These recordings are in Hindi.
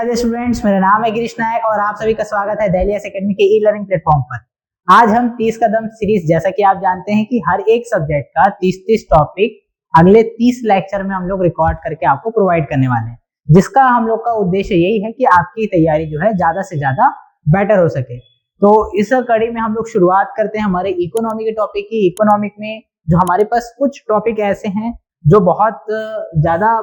राधे स्टूडेंट्स, मेरा नाम है गिरीश नायक और आप सभी का स्वागत है दिल्ली एकेडमी के ई लर्निंग प्लेटफॉर्म पर। आज हम 30 कदम सीरीज, जैसा कि आप जानते हैं कि हर एक सब्जेक्ट का 30 टॉपिक अगले 30 लेक्चर में हम लोग रिकॉर्ड करके आपको प्रोवाइड करने वाले हैं, जिसका हम लोग का उद्देश्य यही है कि आपकी तैयारी जो है ज्यादा से ज्यादा बेटर हो सके। तो इस कड़ी में हम लोग शुरुआत करते हैं हमारे इकोनॉमी के टॉपिक की। इकोनॉमिक में जो हमारे पास कुछ टॉपिक ऐसे हैं जो बहुत ज्यादा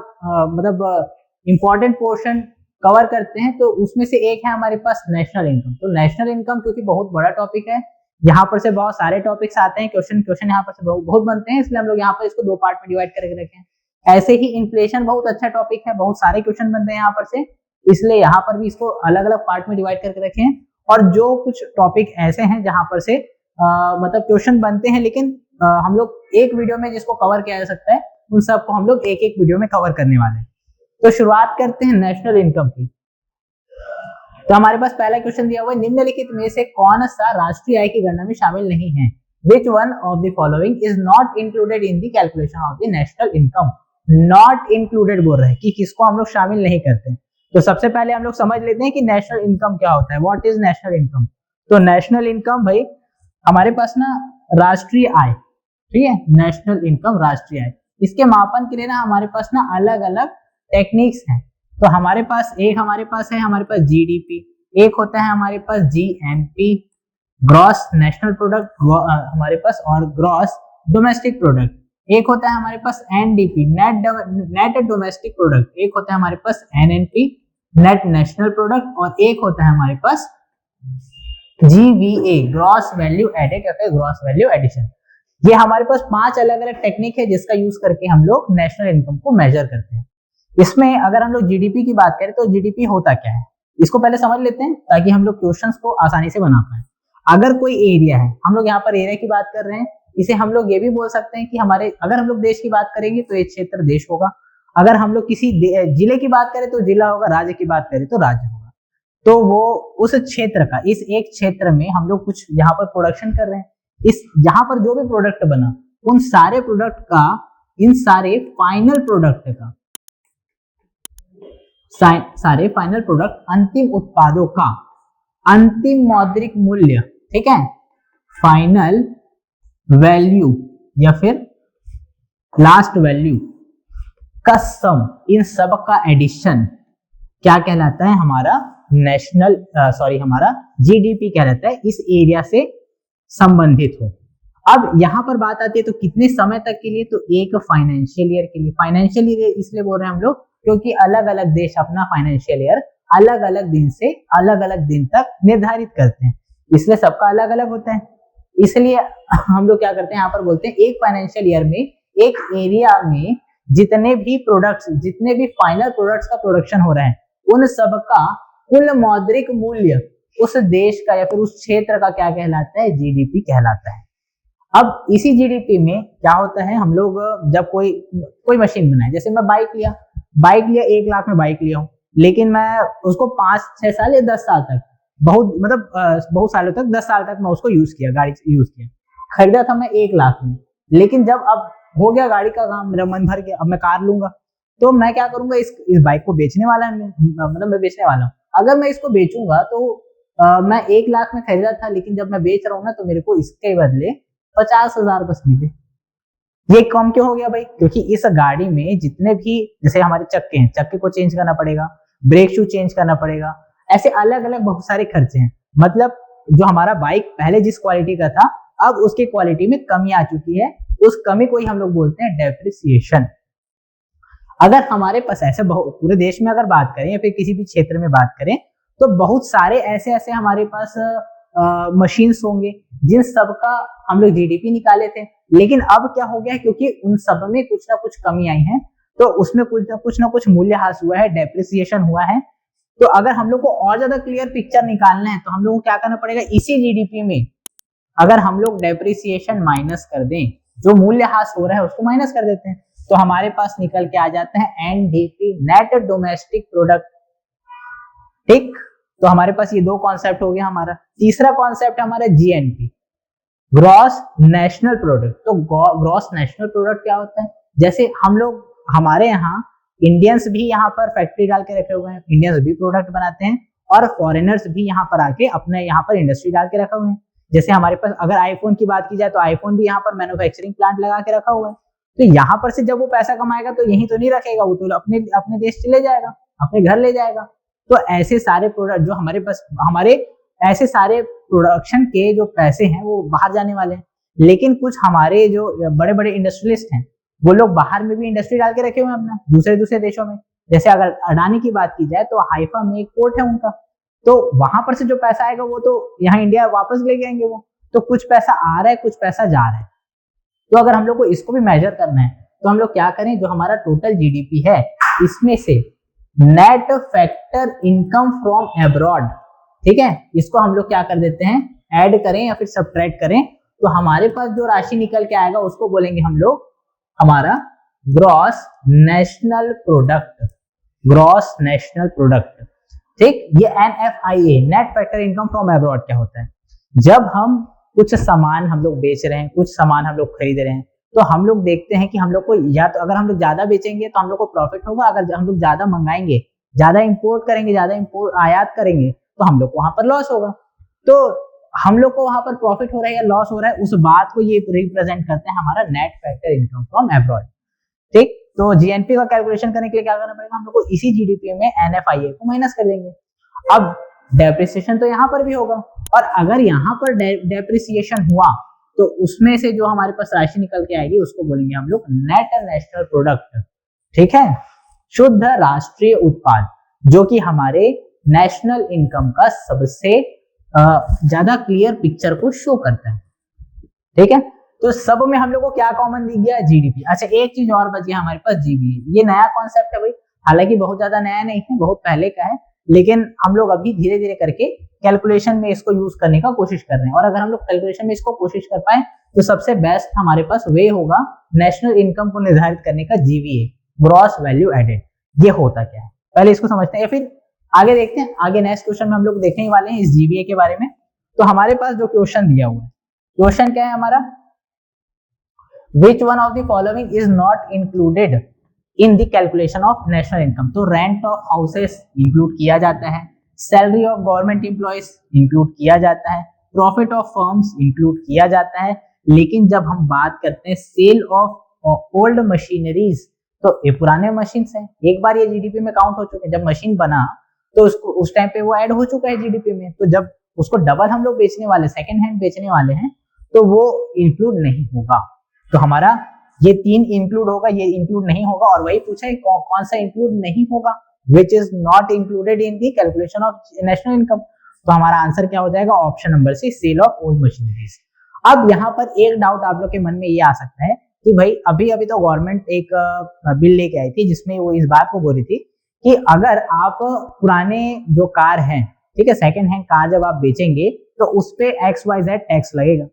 इंपॉर्टेंट पोर्शन कवर करते हैं, तो उसमें से एक है हमारे पास नेशनल इनकम। तो नेशनल इनकम क्योंकि बहुत बड़ा टॉपिक है, यहाँ पर से बहुत सारे टॉपिक्स आते हैं, क्वेश्चन यहाँ पर से बहुत बनते हैं, इसलिए हम लोग यहाँ पर इसको 2 पार्ट में डिवाइड करके रखे हैं। ऐसे ही इन्फ्लेशन बहुत अच्छा टॉपिक है, बहुत सारे क्वेश्चन बनते हैं यहाँ पर से, इसलिए यहाँ पर भी इसको अलग अलग पार्ट में डिवाइड करके रखे हैं। और जो कुछ टॉपिक ऐसे हैं जहाँ पर से क्वेश्चन बनते हैं, लेकिन हम लोग एक वीडियो में जिसको कवर किया जा सकता है, उन सबको हम लोग एक एक वीडियो में कवर करने वाले हैं। तो शुरुआत करते हैं नेशनल इनकम की। तो हमारे पास पहला क्वेश्चन दिया हुआ है, निम्नलिखित में से कौन सा राष्ट्रीय आय की गणना में शामिल नहीं है? Which one of the following is not included in the calculation of the national income? Not included बोल रहे हैं कि किसको हम लोग शामिल नहीं करते। तो सबसे पहले हम लोग समझ लेते हैं कि नेशनल इनकम क्या होता है। What is national income? तो नेशनल इनकम भाई हमारे पास ना राष्ट्रीय आय, ठीक है, नेशनल इनकम राष्ट्रीय आय, इसके मापन के लिए ना हमारे पास ना अलग अलग टेक्निक्स हैं। तो हमारे पास हमारे पास जीडीपी, एक होता है हमारे पास जीएनपी, ग्रॉस नेशनल प्रोडक्ट हमारे पास, और ग्रॉस डोमेस्टिक प्रोडक्ट, एक होता है हमारे पास एनडीपी, नेट डोमेस्टिक प्रोडक्ट, एक होता है हमारे पास एनएनपी, नेट नेशनल प्रोडक्ट, और एक होता है हमारे पास जीवीए, ग्रॉस वैल्यू एडेड या फिर ग्रॉस वैल्यू एडिशन। ये हमारे पास 5 अलग अलग टेक्निक है जिसका यूज करके हम लोग नेशनल इनकम को मेजर करते हैं। इसमें अगर हम लोग जीडीपी की बात करें तो जीडीपी होता क्या है, इसको पहले समझ लेते हैं ताकि हम लोग क्वेश्चंस को आसानी से बना पाए। अगर कोई एरिया है, हम लोग यहाँ पर एरिया की बात कर रहे हैं, इसे हम लोग ये भी बोल सकते हैं कि अगर हम लोग देश की बात करेंगे तो एक क्षेत्र देश होगा, अगर हम लोग किसी जिले की बात करें तो जिला होगा, राज्य की बात करें तो राज्य होगा। तो वो उस क्षेत्र का, इस एक क्षेत्र में हम लोग कुछ यहाँ पर प्रोडक्शन कर रहे हैं, इस यहाँ पर जो भी प्रोडक्ट बना उन सारे प्रोडक्ट का, इन सारे फाइनल प्रोडक्ट का, सारे फाइनल प्रोडक्ट, अंतिम उत्पादों का अंतिम मौद्रिक मूल्य, ठीक है, फाइनल वैल्यू या फिर लास्ट वैल्यू का सम, इन सब का एडिशन क्या कहलाता है? हमारा हमारा जीडीपी कहलाता है, इस एरिया से संबंधित हो। अब यहां पर बात आती है तो कितने समय तक के लिए? तो एक फाइनेंशियल ईयर के लिए। फाइनेंशियल ईयर इसलिए बोल रहे हैं हम लोग क्योंकि अलग अलग देश अपना फाइनेंशियल ईयर अलग अलग दिन से अलग अलग दिन तक निर्धारित करते हैं, इसलिए सबका अलग अलग होता है। इसलिए हम लोग क्या करते हैं, यहाँ पर बोलते हैं एक फाइनेंशियल ईयर में एक एरिया में जितने भी फाइनल प्रोडक्ट्स का प्रोडक्शन हो रहा है, उन सब का कुल मौद्रिक मूल्य उस देश का या फिर उस क्षेत्र का क्या कहलाता है? जीडीपी कहलाता है। अब इसी जीडीपी में क्या होता है, हम लोग जब कोई मशीन बनाए, जैसे मैं बाइक लिया 1 लाख में बाइक लिया हूँ, लेकिन मैं उसको 5-6 साल या 10 साल तक बहुत सालों तक 10 साल तक मैं उसको यूज किया, खरीदा था मैं 1 लाख में, लेकिन जब अब हो गया गाड़ी का काम, मेरा मन भर गया, अब मैं कार लूंगा, तो मैं क्या करूंगा, इस बाइक को बेचने वाला है, मैं बेचने वाला हूँ। अगर मैं इसको बेचूंगा तो मैं 1 लाख में खरीदा था, लेकिन जब मैं बेच रहा हूँ ना तो मेरे को इसके बदले 50,000 बस मिले। ये कम क्यों हो गया भाई? क्योंकि इस गाड़ी में जितने भी, जैसे हमारे चक्के हैं, चक्के को चेंज करना पड़ेगा, ब्रेक शू चेंज करना पड़ेगा, ऐसे अलग अलग बहुत सारे खर्चे हैं। मतलब जो हमारा बाइक पहले जिस क्वालिटी का था, अब उसकी क्वालिटी में कमी आ चुकी है, उस कमी को ही हम लोग बोलते हैं डेप्रिसिएशन। अगर हमारे पास ऐसे पूरे देश में अगर बात करें या फिर किसी भी क्षेत्र में बात करें, तो बहुत सारे ऐसे हमारे पास मशीन्स होंगे जिन सब का हम लोग जीडीपी निकाले थे, लेकिन अब क्या हो गया है, क्योंकि उन सब में कुछ ना कुछ कमी आई है, तो उसमें कुछ ना कुछ मूल्यह्रास हुआ है, डेप्रिसिएशन हुआ है। तो अगर हम लोग को और ज्यादा क्लियर पिक्चर निकालना है तो हम लोग को क्या करना पड़ेगा, इसी जीडीपी में अगर हम लोग डेप्रिसिएशन माइनस कर दें, जो मूल्यह्रास हो रहा है उसको माइनस कर देते हैं, तो हमारे पास निकल के आ जाता है एनडीपी, नेट डोमेस्टिक प्रोडक्ट। ठीक, तो हमारे पास ये 2 कॉन्सेप्ट हो गया हमारा। तीसरा कॉन्सेप्ट है हमारा जीएनपी, ग्रॉस नेशनल प्रोडक्ट। तो ग्रॉस नेशनल प्रोडक्ट क्या होता है? जैसे हम लोग, हमारे यहाँ इंडियंस भी यहाँ पर फैक्ट्री डाल के रखे हुए हैं, इंडियंस भी प्रोडक्ट बनाते हैं, और फॉरेनर्स भी यहाँ पर आके अपने यहाँ पर इंडस्ट्री डाल के रखे हुए हैं। जैसे हमारे पास अगर आईफोन की बात की जाए तो आईफोन भी यहाँ पर मैन्युफैक्चरिंग प्लांट लगा के रखा हुआ है। तो यहाँ पर से जब वो पैसा कमाएगा तो यहीं तो नहीं रखेगा, वो तो अपने अपने देश चले जाएगा, अपने घर ले जाएगा। तो ऐसे सारे प्रोडक्ट जो हमारे पास, हमारे ऐसे सारे प्रोडक्शन के जो पैसे हैं वो बाहर जाने वाले हैं। लेकिन कुछ हमारे जो बड़े बड़े इंडस्ट्रियलिस्ट हैं वो लोग बाहर में भी इंडस्ट्री डाल के रखे हुए हैं अपना, दूसरे दूसरे देशों में। जैसे अगर अडानी की बात की जाए तो हाइफा में एक पोर्ट है उनका, तो वहां पर से जो पैसा आएगा वो तो यहाँ इंडिया वापस ले जाएंगे वो। तो कुछ पैसा आ रहा है, कुछ पैसा जा रहा है। तो अगर हम लोग को इसको भी मेजर करना है तो हम लोग क्या करें, जो हमारा टोटल जीडीपी है इसमें से net factor income from abroad, ठीक है, इसको हम लोग क्या कर देते हैं, ऐड करें या फिर सब्ट्रैक्ट करें, तो हमारे पास जो राशि निकल के आएगा उसको बोलेंगे हम लोग हमारा gross national product, gross national product. ठीक, ये NFIA net factor income from abroad क्या होता है, जब हम कुछ सामान हम लोग बेच रहे हैं, कुछ सामान हम लोग खरीद रहे हैं, तो हम लोग देखते हैं कि हम लोग को, या तो अगर हम लोग ज्यादा बेचेंगे तो हम लोग को प्रॉफिट होगा, अगर हम लोग ज्यादा मंगाएंगे, ज्यादा इंपोर्ट करेंगे, ज्यादा इंपोर्ट आयात करेंगे तो हम लोग को वहां पर लॉस होगा। तो हम लोग को वहां पर प्रॉफिट हो रहा है या लॉस हो रहा है, उस बात को ये रिप्रेजेंट करते हैं हमारा net factor income from abroad. ठीक, तो जीएनपी का कैलकुलेशन करने के लिए क्या करना पड़ेगा, हम लोग को इसी जीडीपी में NFIA को माइनस कर देंगे। अब डेप्रिसिएशन तो यहाँ पर भी होगा, और अगर यहाँ पर डेप्रिसिएशन हुआ तो उसमें से जो हमारे पास राशि निकल के आएगी उसको बोलेंगे हम लोग नेट नेशनल प्रोडक्ट। ठीक है, शुद्ध राष्ट्रीय उत्पाद, जो कि हमारे नेशनल इनकम का सबसे ज्यादा क्लियर पिक्चर को शो करता है। ठीक है, तो सब में हम लोग को क्या कॉमन दिख गया, जीडीपी। अच्छा, एक चीज और बची हमारे पास, जीबीए। ये नया कॉन्सेप्ट है भाई, हालांकि बहुत ज्यादा नया नहीं है, बहुत पहले का है, लेकिन हम लोग अभी धीरे धीरे करके कैलकुलेशन में इसको यूज करने का कोशिश कर रहे हैं। और अगर हम लोग कैलकुलेशन में इसको कोशिश कर पाए तो सबसे बेस्ट हमारे पास वे होगा नेशनल इनकम को निर्धारित करने का, जीवीए, ग्रॉस वैल्यू एडेड। ये होता क्या है, पहले इसको समझते हैं, या फिर आगे देखते हैं। आगे नेक्स्ट क्वेश्चन में हम लोग देखने वाले हैं इस जीवीए के बारे में। तो हमारे पास जो क्वेश्चन दिया हुआ है, क्वेश्चन क्या है हमारा, which one of the following is not included in the calculation of national income. तो रेंट ऑफ हाउसेस इंक्लूड किया जाता है, salary of government employees include किया जाता है, प्रॉफिट ऑफ फर्म्स इंक्लूड किया जाता है, लेकिन जब हम बात करते हैं सेल ऑफ ओल्ड मशीनरीज, तो ये पुराने मशीन हैं, एक बार ये जीडीपी में काउंट हो चुके हैं। जब मशीन बना तो उसको उस टाइम पे वो ऐड हो चुका है जीडीपी में, तो जब उसको डबल हम लोग बेचने वाले, सेकेंड हैंड बेचने वाले हैं, तो वो इंक्लूड नहीं होगा। तो हमारा ये तीन इंक्लूड होगा, ये इंक्लूड नहीं होगा। और वही पूछा है कौन सा इंक्लूड नहीं होगा, which is not included in the calculation of national income. तो हमारा आंसर क्या हो जाएगा, option number C, sale of old machineries. अब यहाँ पर एक डाउट आप लोग के मन में ये आ सकता है कि भाई अभी अभी तो गवर्नमेंट एक बिल लेके आई थी जिसमें वो इस बात को बोल रही थी कि अगर आप पुराने जो कार हैं, ठीक है, सेकेंड हैंड कार जब आप बेचेंगे तो उस पे XYZ टैक्स लगेगा,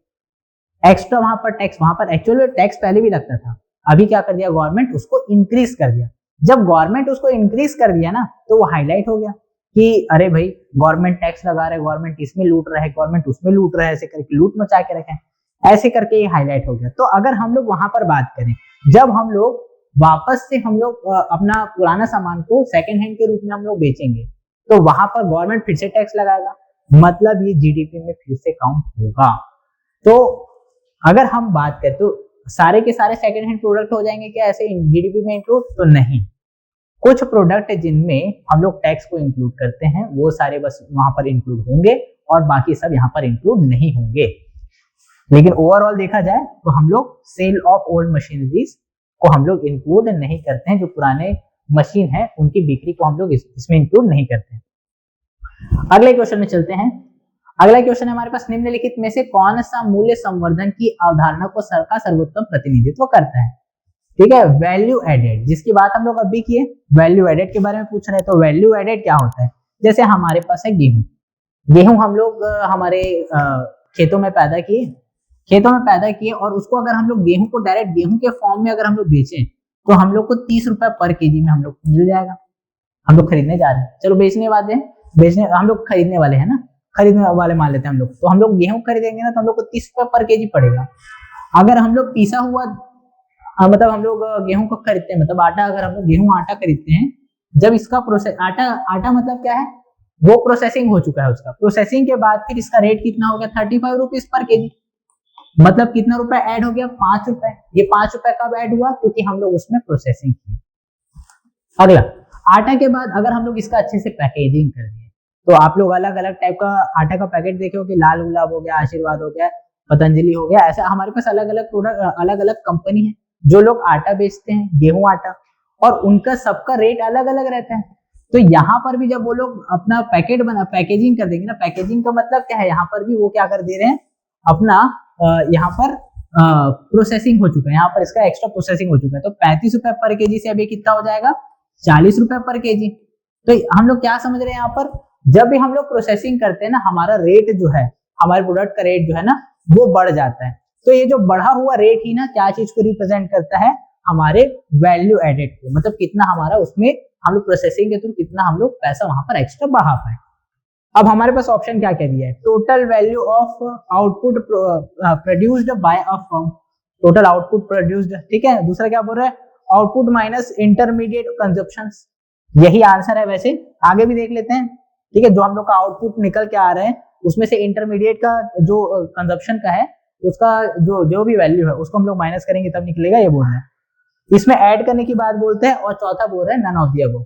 एक्स्ट्रा वहां पर टैक्स, वहां पर एक्चुअली टैक्स पहले भी लगता था, अभी क्या कर दिया गवर्नमेंट, उसको इंक्रीज कर दिया। जब गवर्नमेंट उसको इंक्रीज कर दिया ना, तो वो हाईलाइट हो गया कि अरे भाई गवर्नमेंट टैक्स लगा रहा है, गवर्नमेंट इसमें लूट रहा है, गवर्नमेंट उसमें लूट रहा है, ऐसे करके लूट मचा के रखे, ऐसे करके ये हाईलाइट हो गया। तो अगर हम लोग वहां पर बात करें, जब हम लोग वापस से हम लोग अपना पुराना सामान को सेकेंड हैंड के रूप में हम लोग बेचेंगे, तो वहां पर गवर्नमेंट फिर से टैक्स लगाएगा, मतलब ये जीडीपी में फिर से काउंट होगा। तो अगर हम बात करें तो सारे के सारे सेकेंड हैंड प्रोडक्ट हो जाएंगे क्या ऐसे जीडीपी में इंक्लूड, तो नहीं। कुछ प्रोडक्ट जिनमें हम लोग टैक्स को इंक्लूड करते हैं वो सारे बस वहां पर इंक्लूड होंगे और बाकी सब यहाँ पर इंक्लूड नहीं होंगे। लेकिन ओवरऑल देखा जाए तो हम लोग सेल ऑफ ओल्ड मशीनरीज को हम लोग इंक्लूड नहीं करते हैं, जो पुराने मशीन है उनकी बिक्री को हम लोग इसमें इंक्लूड नहीं करते हैं। अगले क्वेश्चन में चलते हैं। अगला क्वेश्चन है हमारे पास, निम्नलिखित में से कौन सा मूल्य संवर्धन की अवधारणा को का सर्वोत्तम प्रतिनिधित्व करता है। ठीक है, वैल्यू एडेड, जिसकी बात हम लोग अभी किए, वैल्यू एडेड के बारे में पूछ रहे हैं। तो वैल्यू एडेड क्या होता है, जैसे हमारे पास है गेहूं, गेहूं हम लोग हमारे खेतों में पैदा किए और उसको अगर हम लोग गेहूं को डायरेक्ट गेहूं के फॉर्म में अगर हम लोग बेचें तो हम लोग को 30 रुपए पर केजी में हम लोग मिल जाएगा। हम लोग खरीदने जा रहे हैं, चलो बेचने हम लोग खरीदने वाले हैं ना, खरीदने वाले मान लेते हैं हम लोग। तो हम लोग गेहूं खरीदेंगे ना तो हम लोग को 30 रुपए पर केजी पड़ेगा। अगर हम लोग पिसा हुआ मतलब हम लोग गेहूं को खरीदते हैं, मतलब आटा, अगर हम लोग गेहूं आटा खरीदते हैं, जब इसका प्रोसेस आटा आटा मतलब क्या है, वो प्रोसेसिंग हो चुका है, उसका प्रोसेसिंग के बाद फिर इसका रेट कितना हो गया, 35 रुपीज पर केजी। मतलब कितना रुपए ऐड हो गया, 5 रुपए। ये 5 रुपए कब ऐड हुआ, क्योंकि हम लोग उसमें प्रोसेसिंग की। अगला, आटा के बाद अगर हम लोग इसका अच्छे से पैकेजिंग कर दिए, तो आप लोग अलग अलग टाइप का आटा का पैकेट देखे हो कि लाल गुलाब हो गया, आशीर्वाद हो गया, पतंजलि हो गया, ऐसा हमारे पास अलग अलग प्रोडक्ट, अलग अलग कंपनी है जो लोग आटा बेचते हैं, गेहूं आटा, और उनका सबका रेट अलग अलग रहता है। तो यहाँ पर भी जब वो लोग अपना पैकेट बना पैकेजिंग कर देंगे ना, पैकेजिंग का मतलब क्या है, यहाँ पर भी वो क्या कर दे रहे हैं, अपना यहाँ पर प्रोसेसिंग हो चुका है, यहाँ पर इसका एक्स्ट्रा प्रोसेसिंग हो चुका है। तो 35 रुपए पर केजी से अभी कितना हो जाएगा, 40 रुपए पर केजी। तो हम लोग क्या समझ रहे हैं यहाँ पर, जब भी हम लोग प्रोसेसिंग करते हैं ना, हमारा रेट जो है, हमारे प्रोडक्ट का रेट जो है ना, वो बढ़ जाता है। तो ये जो बढ़ा हुआ रेट ही ना क्या चीज को रिप्रेजेंट करता है, हमारे वैल्यू एडेड को, मतलब कितना हमारा उसमें हम लोग प्रोसेसिंग के थ्रू कितना हम लोग पैसा वहां पर एक्स्ट्रा बढ़ा पाए। अब हमारे पास ऑप्शन क्या क्या दिया है, total value of output produced by a firm, total output produced, ठीक है। दूसरा क्या बोल रहा है, आउटपुट माइनस इंटरमीडिएट कंजप्शंस, यही आंसर है। वैसे आगे भी देख लेते हैं, ठीक है। जो हम लोग का आउटपुट निकल के आ रहे हैं, उसमें से इंटरमीडिएट का जो कंजप्शन का है, उसका जो जो भी वैल्यू है उसको हम लोग माइनस करेंगे तब निकलेगा, ये बोल रहे हैं। इसमें ऐड करने की बात बोलते हैं, और चौथा बोल रहे हैं नन ऑफ द अबव।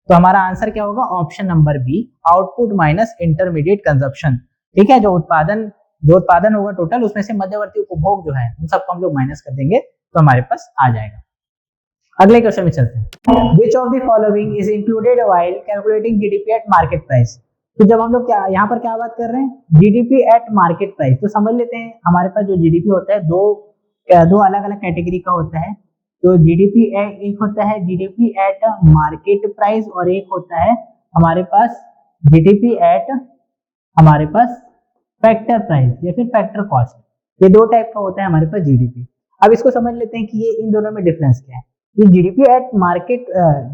तो हमारा आंसर क्या होगा, option number B, output minus intermediate consumption, ठीक है। जो उत्पादन होगा टोटल, उसमें से मध्यवर्ती उपभोग जो है उन सबको हम लोग माइनस कर देंगे, तो हमारे पास आ जाएगा। अगले क्वेश्चन में चलते हैं, which of the following is included while calculating GDP at market price. तो जब हम लोग क्या यहाँ पर क्या बात कर रहे हैं, जीडीपी एट मार्केट प्राइस, तो समझ लेते हैं हमारे पास जो जीडीपी होता है, दो अलग अलग कैटेगरी का होता है। तो जीडीपी एक होता है जीडीपी एट मार्केट प्राइस, और एक होता है हमारे पास जीडीपी एट हमारे पास फैक्टर प्राइस या फिर फैक्टर कॉस्ट। ये दो टाइप का होता है हमारे पास जीडीपी। अब इसको समझ लेते हैं कि ये इन दोनों में डिफरेंस क्या है। ये GDP at market,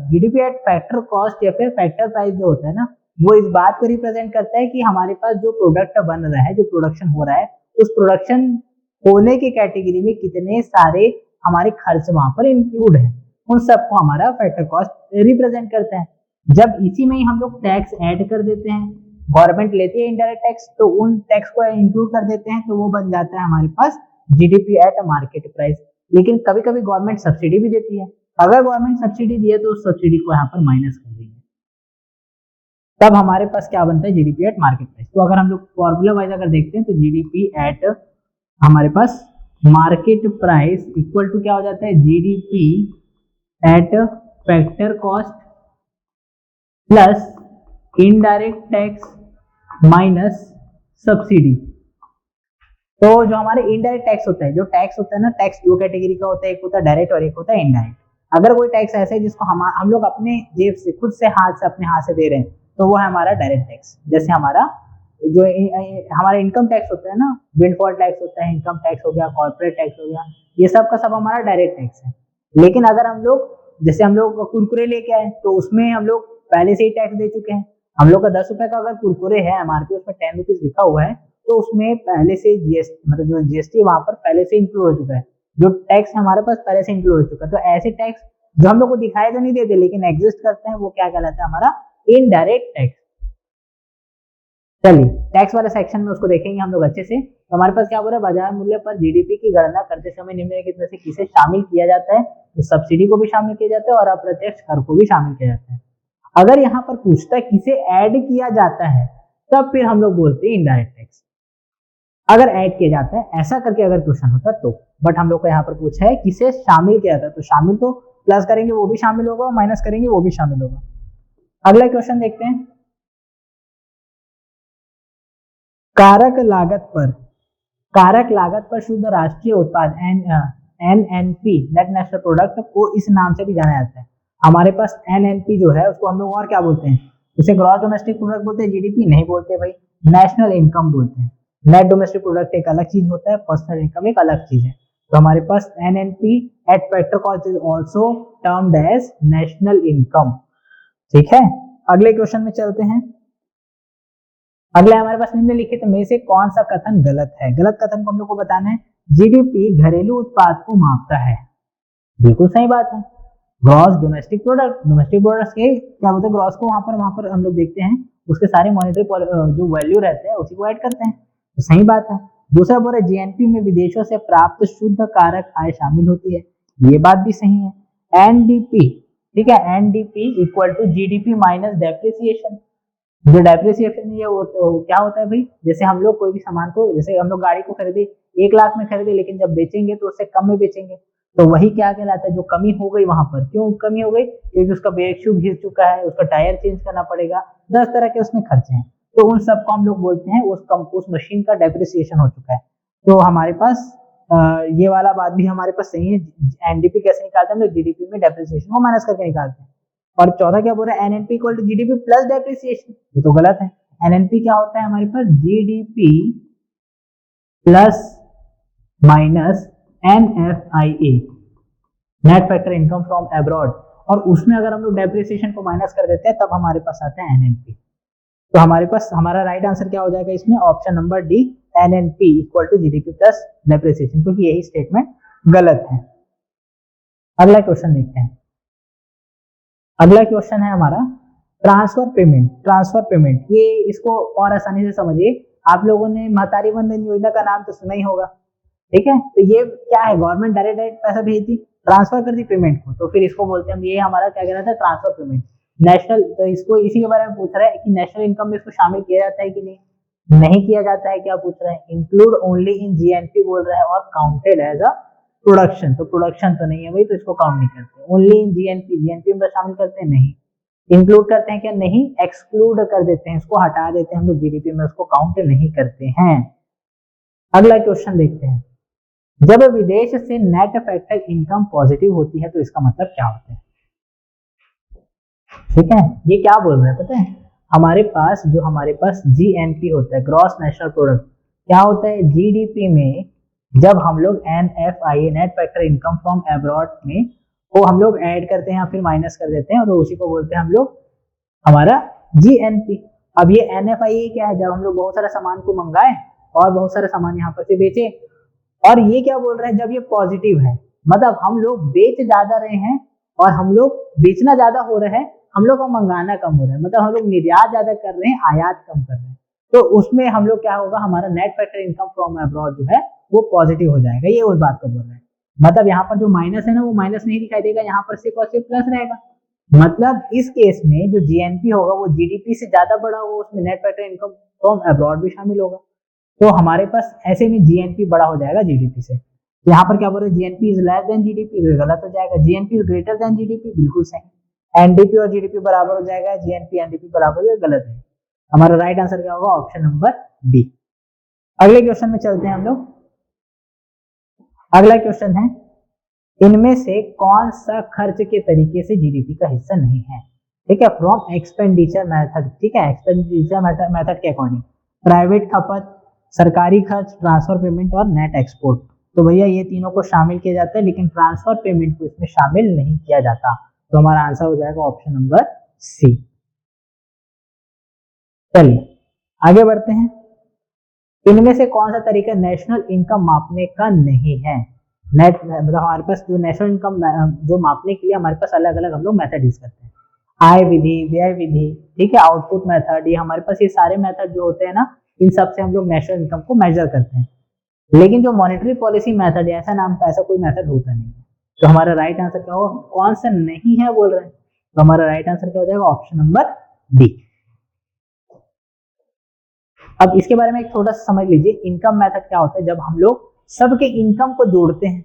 GDP at factor cost या फिर फैक्टर प्राइस जो होता है ना, वो इस बात को रिप्रेजेंट करता है कि हमारे पास जो प्रोडक्ट बन रहा है, जो प्रोडक्शन हो रहा है, उस प्रोडक्शन होने की कैटेगरी में कितने सारे हमारे खर्च वहां पर इंक्लूड है, उन सबको हमारा फैक्टर कॉस्ट रिप्रेजेंट करता है। जब इसी में ही हम लोग टैक्स ऐड कर देते हैं, गवर्नमेंट लेती है इनडायरेक्ट टैक्स, तो उन टैक्स को इंक्लूड कर देते हैं, तो वो बन जाता है हमारे पास जीडीपी एट मार्केट प्राइस। लेकिन कभी कभी गवर्नमेंट सब्सिडी भी देती है, अगर गवर्नमेंट सब्सिडी दी है तो उस सब्सिडी को यहाँ पर माइनस कर देंगे, तब हमारे पास क्या बनता है, जीडीपी एट मार्केट प्राइस। तो अगर हम लोग फॉर्मूला वाइज अगर देखते हैं, तो जीडीपी एट हमारे पास मार्केट प्राइस इक्वल टू क्या हो जाता है, GDP at factor cost plus indirect tax minus subsidy. तो जो हमारे इनडायरेक्ट टैक्स होता है, जो टैक्स होता है ना, टैक्स दो कैटेगरी का होता है, एक होता है डायरेक्ट और एक होता है इनडायरेक्ट। अगर कोई टैक्स ऐसा है जिसको हम लोग अपने जेब से खुद से अपने हाथ से दे रहे हैं, तो वो है हमारा डायरेक्ट टैक्स। जैसे हमारा जो हमारा इनकम टैक्स होता है ना, विंडफॉल टैक्स होता है, इनकम टैक्स हो गया, कॉर्पोरेट टैक्स हो गया, ये सब का सब हमारा डायरेक्ट टैक्स है। लेकिन अगर हम लोग जैसे हम लोग कुरकुरे लेके आए, तो उसमें हम लोग पहले से ही टैक्स दे चुके हैं। हम लोग का 10 रुपए का अगर कुरकुरे है एमआरपी, उसमें 10 रुपीज लिखा हुआ है, तो उसमें पहले से जीएसटी, मतलब जो जीएसटी वहां पर पहले से इंक्लूड हो चुका है, जो टैक्स हमारे पास पहले से इंक्लूड हो चुका है। तो ऐसे टैक्स जो हम लोग को दिखाई तो नहीं देते लेकिन एग्जिस्ट करते हैं, वो क्या कहलाता है, हमारा इनडायरेक्ट टैक्स। चलिए टैक्स वाले सेक्शन में उसको देखेंगे हम लोग अच्छे से। तो हमारे पास क्या बोल रहा है, बाजार मूल्य पर जीडीपी की गणना करते समय निम्नलिखित में से किसे शामिल किया जाता है। तो सब्सिडी को भी शामिल किया जाता है और अप्रत्यक्ष कर को भी शामिल किया जाता है। अगर यहाँ पर पूछता है किसे ऐड किया जाता है, तब फिर हम लोग बोलते हैं इनडायरेक्ट टैक्स। अगर ऐड किया जाता है ऐसा करके अगर क्वेश्चन होता तो, बट हम लोग को यहाँ पर पूछा है किसे शामिल किया जाता है, तो शामिल तो प्लस करेंगे वो भी शामिल होगा, माइनस करेंगे वो भी शामिल होगा। अगला क्वेश्चन देखते हैं, कारक लागत पर शुद्ध राष्ट्रीय उत्पाद एनएनपी नेट नेशनल प्रोडक्ट को इस नाम से भी जाना जाता है। हमारे पास एनएनपी जो है उसको हम लोग और क्या बोलते हैं, उसे ग्रॉस डोमेस्टिक प्रोडक्ट बोलते हैं, जीडीपी नहीं बोलते भाई, नेशनल इनकम बोलते हैं। नेट डोमेस्टिक प्रोडक्ट एक अलग चीज होता है, पर्सनल इनकम एक अलग चीज है। तो हमारे पास NNP at factor cost is also termed as national income, ठीक है। अगले क्वेश्चन में चलते हैं। अगला हमारे पास निम्नलिखित में से कौन सा कथन गलत है। गलत कथन को हम लोग को बताना है, जीडीपी घरेलू उत्पाद को मापता है, बिल्कुल सही बात है। Gross domestic product, domestic product के क्या बोलते हैं, ग्रॉस को वहां पर हम लोग देखते हैं उसके सारे मॉनेटरी जो वैल्यू रहते हैं उसी को ऐड करते हैं, तो सही बात है। दूसरा बोल रहे जीएनपी में विदेशों से प्राप्त शुद्ध कारक आय शामिल होती है, ये बात भी सही है। एनडीपी, ठीक है, NDP equal to GDP minus depreciation. जो डेप्रिसिएशन ये क्या होता है भाई, जैसे हम लोग कोई भी सामान को, जैसे हम लोग गाड़ी को खरीदे 1 लाख में खरीदे, लेकिन जब बेचेंगे तो उससे कम में बेचेंगे, तो वही क्या कहलाता है, जो कमी हो गई वहां पर। क्यों कमी हो गई, क्योंकि उसका ब्रेक शू घिस चुका है, उसका टायर चेंज करना पड़ेगा, 10 तरह के उसमें खर्चे हैं, तो उन सबको हम लोग बोलते हैं उस मशीन का डेप्रिसिएशन हो चुका है। तो हमारे पास ये वाला बात भी हमारे पास सही है। एनडीपी कैसे निकालते हैं हम लोग, जीडीपी में डेप्रिसिएशन को माइनस करके निकालते हैं। और चौथा क्या बोल रहा है, NNP equal to GDP plus depreciation, ये तो गलत है। एनएनपी क्या होता है हमारे पास, GDP plus minus NFIA, net factor income from abroad, और उसमें अगर हम लोग डेप्रिसिएशन को माइनस कर देते हैं तब हमारे पास आता है एनएनपी। तो हमारे पास हमारा राइट आंसर क्या हो जाएगा इसमें, option number D, NNP equal to GDP plus depreciation, क्योंकि यही स्टेटमेंट गलत है। अगला क्वेश्चन देखते हैं। अगला क्वेश्चन है हमारा ट्रांसफर पेमेंट। ट्रांसफर पेमेंट, ये इसको और आसानी से समझिए। आप लोगों ने महतारी वंदन योजना का नाम तो सुना ही होगा, ठीक है, तो ये क्या है, गवर्नमेंट डायरेक्ट डायरेक्ट पैसा भेजती, ट्रांसफर कर दी पेमेंट को, तो फिर इसको बोलते हैं हम, ये हमारा क्या कहलाता है, ट्रांसफर पेमेंट। नेशनल, तो इसको इसी के बारे में पूछ रहा है कि नेशनल इनकम में इसको शामिल किया जाता है कि नहीं किया जाता है, क्या पूछ रहा है, इंक्लूड ओनली इन जीएनपी बोल रहा है, और काउंटेड एज अ प्रोडक्शन, तो प्रोडक्शन तो नहीं है भाई, तो इसको काउंट नहीं करते। ओनली इन जीएनपी, जीएनपी में शामिल करते हैं नहीं, इंक्लूड करते हैं क्या, नहीं, एक्सक्लूड कर देते हैं, इसको हटा देते हैं हम लोग, जीडीपी में उसको काउंट नहीं करते हैं। अगला क्वेश्चन देखते हैं, जब विदेश से नेट फैक्टर इनकम पॉजिटिव होती है तो इसका मतलब क्या होता है, ठीक है, ये क्या बोल रहे हैं पता है, हमारे पास जीएनपी होता है, ग्रॉस नेशनल प्रोडक्ट, क्या होता है, जीडीपी में जब हम लोग NFIA, net factor income from abroad में को हम लोग ऐड करते हैं या फिर माइनस कर देते हैं, और तो उसी को बोलते हैं हम लोग हमारा जीएनपी। अब ये एनएफआईए क्या है, जब हम लोग बहुत सारा सामान को मंगाए और बहुत सारा सामान यहाँ पर से बेचे, और ये क्या बोल रहे हैं, जब ये पॉजिटिव है, मतलब हम लोग बेच ज्यादा रहे हैं और हम लोग बेचना ज्यादा हो रहा है, हम लोग का मंगाना कम हो रहा है, मतलब हम लोग निर्यात ज्यादा कर रहे हैं, आयात कम कर रहे हैं, तो उसमें हम लोग क्या होगा, हमारा net factor income from abroad जो है वो पॉजिटिव हो जाएगा, ये उस बात को बोल रहे हैं। मतलब यहाँ पर जो माइनस है ना, वो माइनस नहीं दिखाई देगा, यहाँ पर सिर्फ और सिर्फ प्लस रहेगा। मतलब इस केस में जो जीएनपी होगा वो जीडीपी से ज्यादा बड़ा होगा, उसमें net factor income from abroad भी शामिल होगा, तो हमारे पास ऐसे में जीएनपी बड़ा हो जाएगा जीडीपी से। यहाँ पर क्या बोल रहे हैं, GNP is less than GDP, तो गलत हो जाएगा, GNP is greater than GDP, बिल्कुल सही, एनडीपी और जीडीपी बराबर हो जाएगा, जीएनपी एनडीपी बराबर हो जाएगा, गलत है। हमारा राइट आंसर क्या होगा, ऑप्शन नंबर बी। अगले क्वेश्चन में चलते हैं हम लोग। अगला क्वेश्चन है, इनमें से कौन सा खर्च के तरीके से जीडीपी का हिस्सा नहीं है, ठीक है, फ्रॉम एक्सपेंडिचर मेथड, ठीक है, एक्सपेंडिचर मेथड के अकॉर्डिंग, प्राइवेट खपत, सरकारी खर्च, ट्रांसफर पेमेंट और नेट एक्सपोर्ट। तो भैया ये तीनों को शामिल किया जाता है, लेकिन ट्रांसफर पेमेंट को इसमें शामिल नहीं किया जाता, तो हमारा आंसर हो जाएगा ऑप्शन नंबर सी। चलिए आगे बढ़ते हैं, इनमें से कौन सा तरीका नेशनल इनकम मापने का नहीं है, नेट मतलब हमारे पास जो नेशनल इनकम जो मापने के लिए हमारे पास अलग अलग हम लोग मेथड यूज करते हैं, आय विधि, व्यय विधि, ठीक है, आउटपुट मेथड, ये हमारे पास ये सारे मेथड जो होते हैं ना, इन सब से हम लोग नेशनल इनकम को मेजर करते हैं, लेकिन जो मॉनेटरी पॉलिसी मेथड है, ऐसा नाम का ऐसा कोई मेथड होता नहीं है। तो हमारा राइट आंसर क्या होगा, कौन सा नहीं है बोल रहे हैं, तो हमारा राइट आंसर क्या हो जाएगा, ऑप्शन नंबर डी। अब इसके बारे में एक थोड़ा सा समझ लीजिए, इनकम मेथड क्या होता है, जब हम लोग सबके इनकम को जोड़ते हैं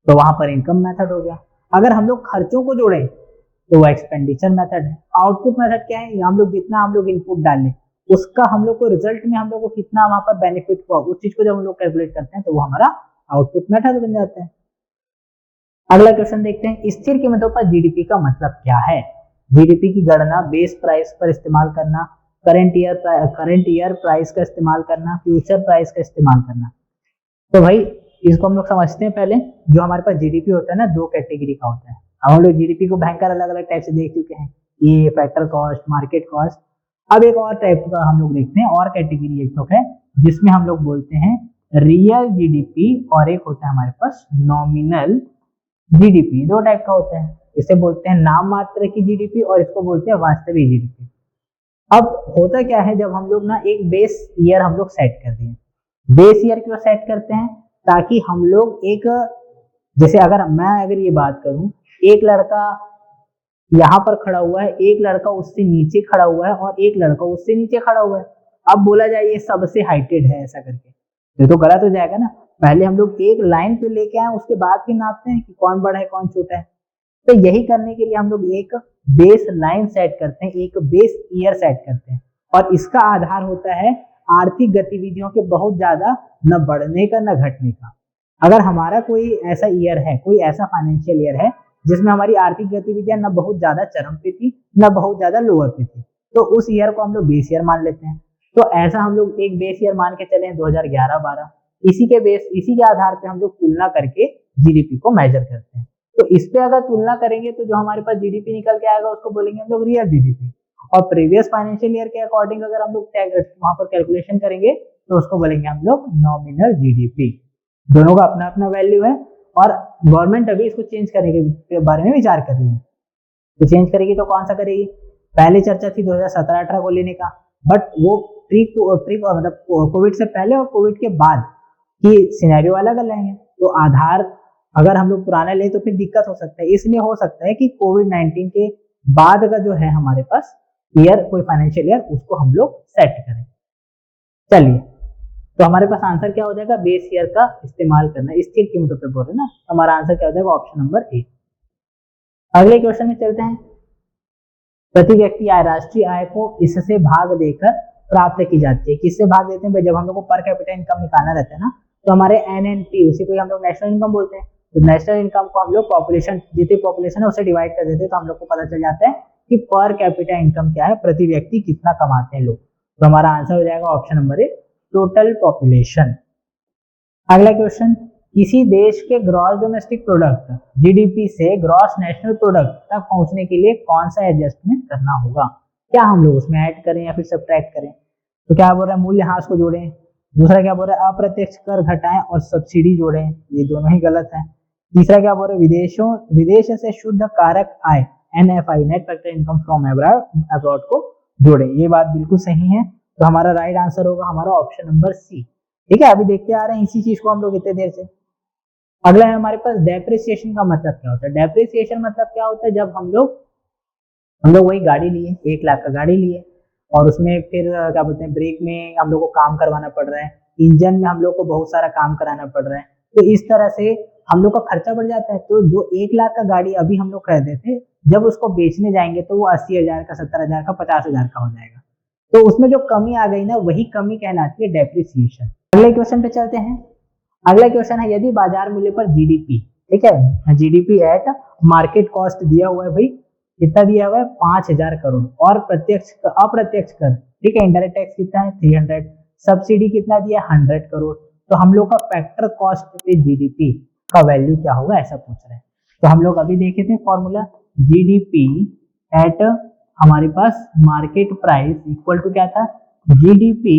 तो वहां पर इनकम मेथड हो गया, अगर हम लोग खर्चों को जोड़े तो वो एक्सपेंडिचर मेथड है। आउटपुट मेथड क्या है, हम लोग जितना हम लोग इनपुट डालें उसका हम लोग को रिजल्ट में हम लोग को कितना वहां पर बेनिफिट हुआ, उस चीज को जब हम लोग कैलकुलेट करते हैं तो वो हमारा आउटपुट मेथड बन जाता है। अगला क्वेश्चन देखते हैं, स्थिर कीमतों पर जीडीपी का मतलब क्या है, जीडीपी की गणना बेस प्राइस पर इस्तेमाल करना, करंट ईयर प्राइस का इस्तेमाल करना, फ्यूचर प्राइस का इस्तेमाल करना। तो भाई इसको हम लोग समझते हैं पहले, जो हमारे पास जीडीपी होता है ना, दो कैटेगरी का होता है, हम लोग जीडीपी को भयंकर अलग अलग टाइप से देख चुके हैं, ये फैक्टर कॉस्ट, मार्केट कॉस्ट। अब एक और टाइप का हम लोग देखते हैं, और कैटेगरी एक तो है जिसमें हम लोग बोलते हैं रियल जीडीपी, और एक होता है हमारे पास नॉमिनल जीडीपी दो टाइप का होता है, इसे बोलते हैं नाम मात्र की जीडीपी और इसको बोलते हैं वास्तविक जीडीपी। अब होता क्या है, जब हम लोग ना एक बेस ईयर हम लोग सेट करते हैं, बेस ईयर क्यों सेट करते हैं, ताकि हम लोग एक, जैसे अगर ये बात करूं, एक लड़का यहाँ पर खड़ा हुआ है, एक लड़का उससे नीचे खड़ा हुआ है और एक लड़का उससे नीचे खड़ा हुआ है, अब बोला जाए ये सबसे हाइटेड है ऐसा करके, ये तो गलत हो जाएगा ना। पहले हम लोग एक लाइन पे लेके आए, उसके बाद फिर नापते हैं कि कौन बड़ा है कौन छोटा है। तो यही करने के लिए हम लोग एक बेस लाइन सेट करते हैं, एक बेस ईयर सेट करते हैं, और इसका आधार होता है आर्थिक गतिविधियों के बहुत ज्यादा न बढ़ने का न घटने का। अगर हमारा कोई ऐसा ईयर है, कोई ऐसा फाइनेंशियल ईयर है जिसमें हमारी आर्थिक गतिविधियां न बहुत ज्यादा चरम पे थी न बहुत ज्यादा लोअर पे थी, तो उस ईयर को हम लोग बेस ईयर मान लेते हैं। तो ऐसा हम लोग एक बेस ईयर मान के चले 2011-12, इसी के आधार पे हम लोग तुलना करके जीडीपी को मेजर करते हैं। तो इस पे अगर तुलना करेंगे तो जो हमारे पास जीडीपी निकल के आएगा उसको बोलेंगे हम लोग रियल जीडीपी, और प्रीवियस फाइनेंशियल ईयर के अकॉर्डिंग अगर हम लोग वहां पर कैलकुलेशन करेंगे तो उसको बोलेंगे हम लोग नॉमिनल जीडीपी। दोनों का अपना अपना वैल्यू है, और गवर्नमेंट अभी इसको चेंज करने के बारे में विचार कर रही है। तो चेंज करेगी तो कौन सा करेगी, पहले चर्चा थी 2017-18 को लेने का, बट वो मतलब कोविड से पहले और कोविड के बाद की सिनेरियो अलग अलग है। तो आधार अगर हम लोग पुराना ले तो फिर दिक्कत हो सकता है, इसलिए हो सकता है कि कोविड-19 के बाद का जो है हमारे पास ईयर, कोई फाइनेंशियल ईयर, उसको हम लोग सेट करें। चलिए, तो हमारे पास आंसर क्या हो जाएगा, बेस ईयर का इस्तेमाल करना, स्थिर कीमतों पे बोल रहे हैं ना, हमारा आंसर क्या हो जाएगा, ऑप्शन नंबर ए। अगले क्वेश्चन में चलते हैं। प्रति व्यक्ति आय, राष्ट्रीय आय को इससे भाग देकर प्राप्त की जाती है। किससे भाग देते हैं, जब हम लोग को पर कैपिटा इनकम निकालना रहता है ना, तो हमारे एनएनपी, उसी को हम लोग नेशनल इनकम बोलते हैं, तो नेशनल इनकम को हम लोग पॉपुलेशन, जितनी पॉपुलेशन है उसे डिवाइड कर देते हैं, तो हम लोग को पता चल जाता है कि पर कैपिटा इनकम क्या है, प्रति व्यक्ति कितना कमाते हैं लोग। तो हमारा आंसर हो जाएगा option number A, total population. अगला क्वेश्चन, किसी देश के ग्रॉस डोमेस्टिक प्रोडक्ट जीडीपी से ग्रॉस नेशनल प्रोडक्ट तक पहुंचने के लिए कौन सा एडजस्टमेंट करना होगा, क्या हम लोग उसमें ऐड करें या फिर सब्ट्रैक्ट करें। तो क्या बोल रहा है, मूल्यह्रास को जोड़ें, दूसरा क्या बोल रहा है, अप्रत्यक्ष कर घटाएं और सब्सिडी जोड़ें, ये दोनों ही गलत है। तीसरा क्या बोल रहे हैं, विदेश से शुद्ध कारक आय NFI, net factor income from abroad को जोड़ें, ये बात बिल्कुल सही है। तो हमारा राइट आंसर होगा हमारा ऑप्शन नंबर सी। ठीक है, अभी देखते आ रहे हैं इसी चीज को हम लोग इतने देर से। अगला है हमारे पास डेप्रिसिएशन का मतलब क्या होता है। डेप्रिसिएशन मतलब क्या होता है, जब हम लोग वही गाड़ी लिए, 1 लाख का गाड़ी लिए, और उसमें फिर क्या बोलते हैं, ब्रेक में हम लोग को काम करवाना पड़ रहा है, इंजन में हम लोग को बहुत सारा काम कराना पड़ रहा है, तो इस तरह से हम लोग का खर्चा बढ़ जाता है। तो जो 1 लाख का गाड़ी अभी हम लोग खरीदे थे, जब उसको बेचने जाएंगे तो वो 80,000 का, 70,000 का, 50,000 का हो जाएगा। तो उसमें जो कमी आ गई ना, वही कमी कहलाती है डेप्रिसिएशन। अगले क्वेश्चन पे चलते हैं। अगला क्वेश्चन है, यदि बाजार मूल्य पर जीडीपी, ठीक है, जीडीपी एट मार्केट कॉस्ट दिया हुआ है भाई, कितना दिया हुआ है, 5,000 करोड़, और अप्रत्यक्ष कर, ठीक है, इनडायरेक्ट टैक्स कितना है, 300, सब्सिडी कितना दिया, 100 करोड़। तो हम लोग का फैक्टर कॉस्ट पे जीडीपी का वैल्यू क्या होगा, ऐसा पूछ रहे हैं। तो हम लोग अभी देखे थे फॉर्मूला, जीडीपी एट हमारे पास मार्केट प्राइस इक्वल टू क्या था, GDP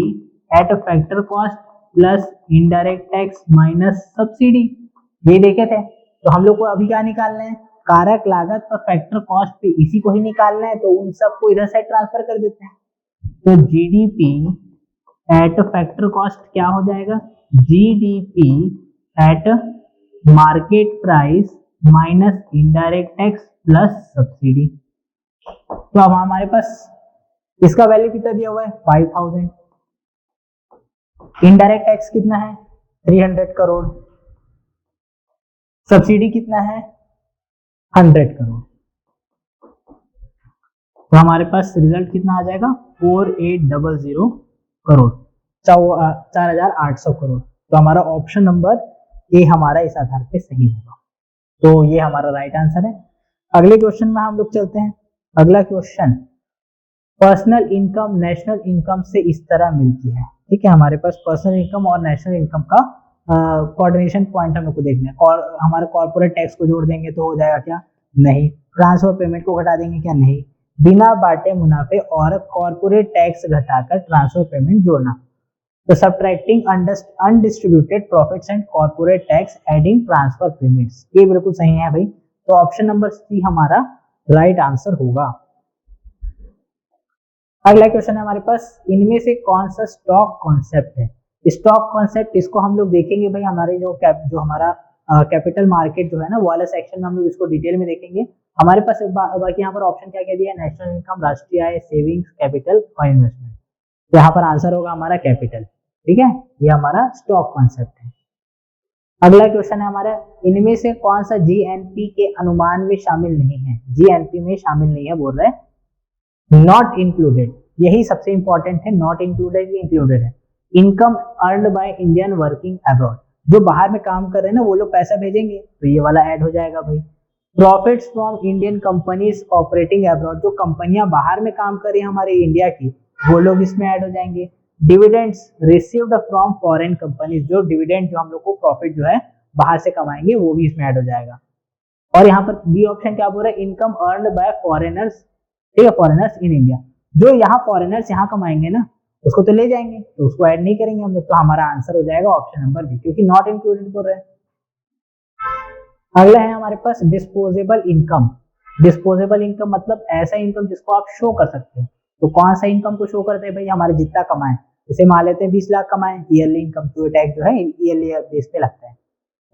at factor cost plus indirect tax minus subsidy, ये देखे थे। तो हम लोग को अभी क्या निकालना है, कारक लागत और फैक्टर कॉस्ट पे इसी को ही निकालना है, तो उन सबको इधर साइड ट्रांसफर कर देते हैं। तो जीडीपी एट फैक्टर कॉस्ट क्या हो जाएगा, GDP at market price minus indirect tax plus subsidy. तो अब हमारे पास इसका वैल्यू कितना दिया हुआ है, 5,000, इनडायरेक्ट टैक्स कितना है, 300 करोड़, सब्सिडी कितना है, 100 करोड़। तो हमारे पास रिजल्ट कितना आ जाएगा, 4800 करोड़, 4,800 करोड़। तो हमारा ऑप्शन नंबर ए हमारा इस आधार पे सही होगा। तो ये हमारा राइट आंसर है। अगले क्वेश्चन में हम लोग चलते हैं। अगला question, personal income national income से इस तरह मिलती है, ठीक है, हमारे पास पर्सनल इनकम और नेशनल इनकम का कोऑर्डिनेशन पॉइंट हम लोग को देखना है। हमारे कॉर्पोरेट टैक्स को जोड़ देंगे तो हो जाएगा क्या, नहीं, ट्रांसफर पेमेंट को घटा देंगे क्या, नहीं, बिना बांटे मुनाफे और कॉर्पोरेट टैक्स घटाकर ट्रांसफर पेमेंट जोड़ना, तो subtracting undistributed profits and corporate tax adding transfer payments, ये बिल्कुल सही है भाई। तो ऑप्शन नंबर सी हमारा राइट आंसर होगा। अगला क्वेश्चन है हमारे पास, इनमें से कौन सा स्टॉक कॉन्सेप्ट है? स्टॉक कॉन्सेप्ट इसको हम लोग देखेंगे भाई हमारे जो हमारा कैपिटल मार्केट जो है ना वो वाला सेक्शन में हम लोग इसको डिटेल में देखेंगे। हमारे पास बाकी यहाँ पर ऑप्शन क्या क्या दिया है, नेशनल इनकम, राष्ट्रीय आय, सेविंग्स, कैपिटल और इन्वेस्टमेंट। तो यहाँ पर आंसर होगा हमारा कैपिटल। ठीक है, ये हमारा स्टॉक कॉन्सेप्ट है। अगला क्वेश्चन है हमारा, इनमें से कौन सा जीएनपी के अनुमान में शामिल नहीं है? जीएनपी में शामिल नहीं है बोल रहे हैं, नॉट इंक्लूडेड, यही सबसे इंपॉर्टेंट है, नॉट इंक्लूडेड ये इंक्लूडेड है। Income earned by Indian working abroad, जो बाहर में काम कर रहे हैं ना वो लोग पैसा भेजेंगे तो ये वाला ऐड हो जाएगा भाई। Profits from Indian companies operating abroad, जो कंपनियां बाहर में काम कर रही हैं हमारे इंडिया की वो लोग इसमें ऐड हो जाएंगे। Dividends received from foreign companies, जो डिविडेंड जो हम लोग को प्रॉफिट जो है बाहर से कमाएंगे वो भी इसमें ऐड हो जाएगा। और यहाँ पर बी ऑप्शन क्या बोल रहा है, इनकम अर्न्ड बाय फॉरेनर्स, ठीक है, फॉरेनर्स इन इंडिया, जो यहाँ फॉरेनर्स यहाँ कमाएंगे ना उसको तो ले जाएंगे तो उसको ऐड नहीं करेंगे हम लोग। तो हमारा आंसर हो जाएगा ऑप्शन नंबर बी, क्योंकि नॉट इंक्लूडेड बोल रहे हैं। अगला है हमारे पास डिस्पोजेबल इनकम। डिस्पोजेबल इनकम मतलब ऐसा इनकम जिसको आप शो कर सकते हो। तो कौन सा इनकम को शो करते हैं भाई, हमारे जितना कमाए, जैसे मान लेते हैं 20 लाख कमाए, ईयरली इनकम तो टैक्स जो है ईयरली बेस पे लगता है।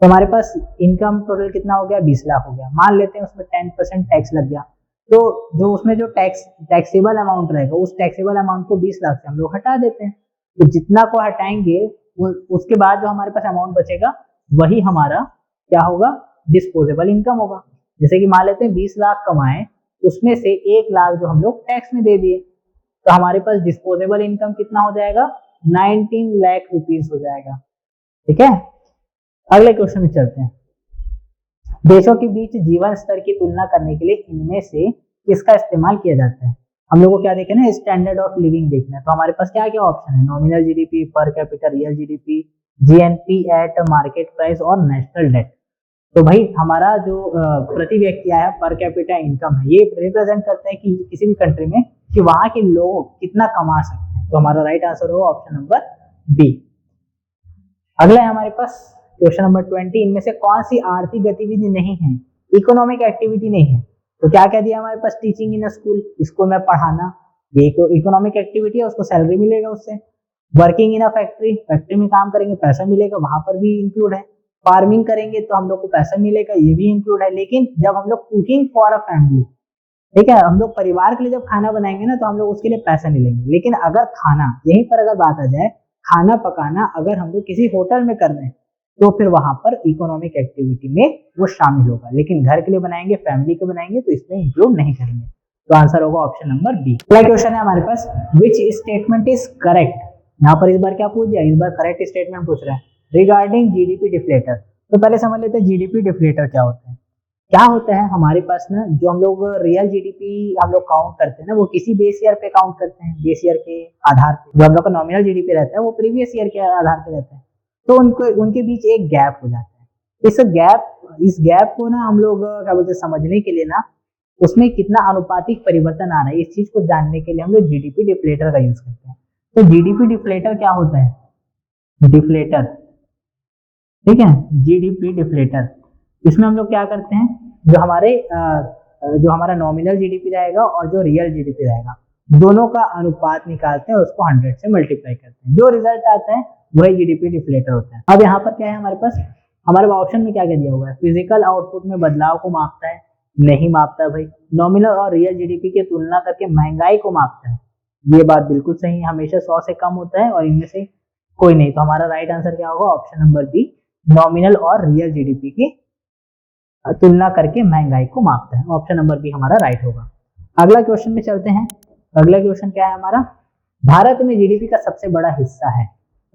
तो हमारे पास इनकम टोटल कितना हो गया, 20 लाख हो गया। मान लेते हैं उसमें 10% टैक्स लग गया, तो जो उसमें जो टैक्सेबल अमाउंट रहेगा उस टैक्सेबल अमाउंट को 20 लाख से हम लोग हटा देते हैं। तो जितना को हटाएंगे उसके बाद जो हमारे पास अमाउंट बचेगा वही हमारा क्या होगा, डिस्पोजेबल इनकम होगा। जैसे कि मान लेते हैं 20 लाख कमाए, उसमें से 1 लाख जो हम लोग टैक्स में दे दिए, तो हमारे पास डिस्पोजेबल इनकम कितना हो जाएगा, 19 लाख रुपीस हो जाएगा। ठीक है, अगले क्वेश्चन में चलते हैं। देशों के बीच जीवन स्तर की तुलना करने के लिए इनमें से किसका इस्तेमाल किया जाता है? हम लोग को क्या देखना है, स्टैंडर्ड ऑफ लिविंग देखना है। तो हमारे पास क्या क्या ऑप्शन है, nominal GDP, per capita real GDP, GNP eight market price और नेशनल डेट। तो भाई हमारा जो प्रति व्यक्ति आया पर कैपिटा इनकम है, ये रिप्रेजेंट करता है कि किसी भी कंट्री में कि वहां के लोग कितना कमा सकते हैं। तो हमारा राइट आंसर होगा ऑप्शन नंबर बी। अगला है हमारे पास क्वेश्चन नंबर 20, इनमें से कौन सी आर्थिक गतिविधि नहीं है, इकोनॉमिक एक्टिविटी नहीं है? तो क्या कह दिया हमारे पास, टीचिंग इन स्कूल, स्कूल में पढ़ाना, ये इकोनॉमिक एक्टिविटी है, उसको सैलरी मिलेगा उससे। Working in a factory, factory में काम करेंगे पैसा मिलेगा, वहां पर भी इंक्लूड है। फार्मिंग करेंगे तो हम लोग को पैसा मिलेगा, ये भी इंक्लूड है। लेकिन जब हम लोग कुकिंग फॉर अ फैमिली, ठीक है, हम लोग परिवार के लिए जब खाना बनाएंगे ना तो हम लोग उसके लिए पैसा नहीं लेंगे। लेकिन अगर खाना, यहीं पर अगर बात आ जाए, खाना पकाना अगर हम लोग किसी होटल में कर रहे हैं तो फिर वहां पर इकोनॉमिक एक्टिविटी में वो शामिल होगा। लेकिन घर के लिए बनाएंगे, फैमिली के बनाएंगे तो इसमें इंक्लूड नहीं करेंगे। तो आंसर होगा ऑप्शन नंबर बी। अगला क्वेश्चन है हमारे पास, विच स्टेटमेंट इज करेक्ट? यहाँ पर इस बार क्या पूछ दिया, इस बार करेक्ट स्टेटमेंट पूछ रहा है रिगार्डिंग जीडीपी डिफ्लेटर। तो पहले समझ लेते हैं जीडीपी डिफ्लेटर क्या होता है। क्या होता है हमारे पास ना, जो हम लोग रियल जीडीपी हम लोग काउंट करते हैं ना, वो किसी बेस ईयर पे काउंट करते हैं, बेस ईयर के आधार पे। जो हम लोग का नॉमिनल जीडीपी रहता है वो प्रीवियस ईयर के आधार पे रहता है। तो उनके बीच एक गैप हो जाता है। इस गैप को ना हम लोग क्या बोलते हैं, समझने के लिए ना उसमें कितना अनुपातिक परिवर्तन आ रहा है, इस चीज को जानने के लिए हम लोग जीडीपी डिफ्लेटर का यूज करते हैं। तो जीडीपी डिफ्लेटर क्या होता है, डिफ्लेटर, ठीक है, जीडीपी डिफ्लेटर, इसमें हम लोग क्या करते हैं, जो हमारा नॉमिनल जीडीपी रहेगा और जो रियल जीडीपी रहेगा दोनों का अनुपात निकालते हैं, उसको 100 से मल्टीप्लाई करते हैं, जो रिजल्ट आता है वही जीडीपी डिफ्लेटर होता है। अब यहाँ पर क्या है हमारे पास, हमारे ऑप्शन में क्या क्या दिया हुआ है, फिजिकल आउटपुट में बदलाव को मापता है, नहीं मापता भाई। नॉमिनल और रियल जीडीपी की तुलना करके महंगाई को मापता है, ये बात बिल्कुल सही है, हमेशा 100 से कम होता है और इनमें से कोई नहीं। तो हमारा राइट आंसर क्या होगा, ऑप्शन नंबर बी, नॉमिनल और रियल जीडीपी की तुलना करके महंगाई को मापता है। ऑप्शन नंबर बी हमारा राइट होगा। अगला क्वेश्चन में चलते हैं। अगला क्वेश्चन क्या है हमारा, भारत में जीडीपी का सबसे बड़ा हिस्सा है,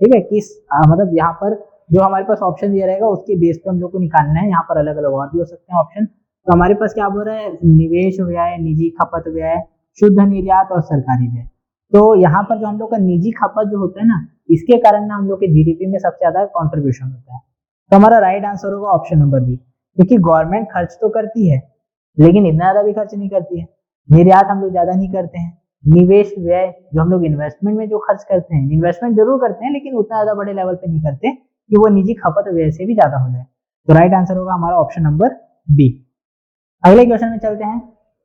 ठीक है, किस मतलब यहाँ पर जो हमारे पास ऑप्शन दिया रहेगा उसके बेस पे हम लोग को निकालना है। यहाँ पर अलग अलग और भी हो सकते हैं ऑप्शन। तो हमारे पास क्या बोल रहा है, निवेश व्यय, निजी खपत व्यय, शुद्ध निर्यात और सरकारी व्यय। तो यहाँ पर जो हम लोग का निजी खपत जो होता है ना, इसके कारण ना हम लोग के जीडीपी में सबसे ज्यादा कॉन्ट्रीब्यूशन होता है। तो हमारा राइट आंसर होगा ऑप्शन नंबर बी, क्योंकि गवर्नमेंट खर्च तो करती है लेकिन इतना ज्यादा भी खर्च नहीं करती है। निर्यात हम लोग ज्यादा नहीं करते हैं, निवेश व्यय जो हम लोग इन्वेस्टमेंट में जो खर्च करते हैं, इन्वेस्टमेंट जरूर करते हैं लेकिन उतना ज्यादा बड़े लेवल पे नहीं करते कि वो निजी खपत व्यय से भी ज्यादा हो जाए। तो राइट आंसर होगा हमारा ऑप्शन नंबर बी। अगले क्वेश्चन में चलते हैं।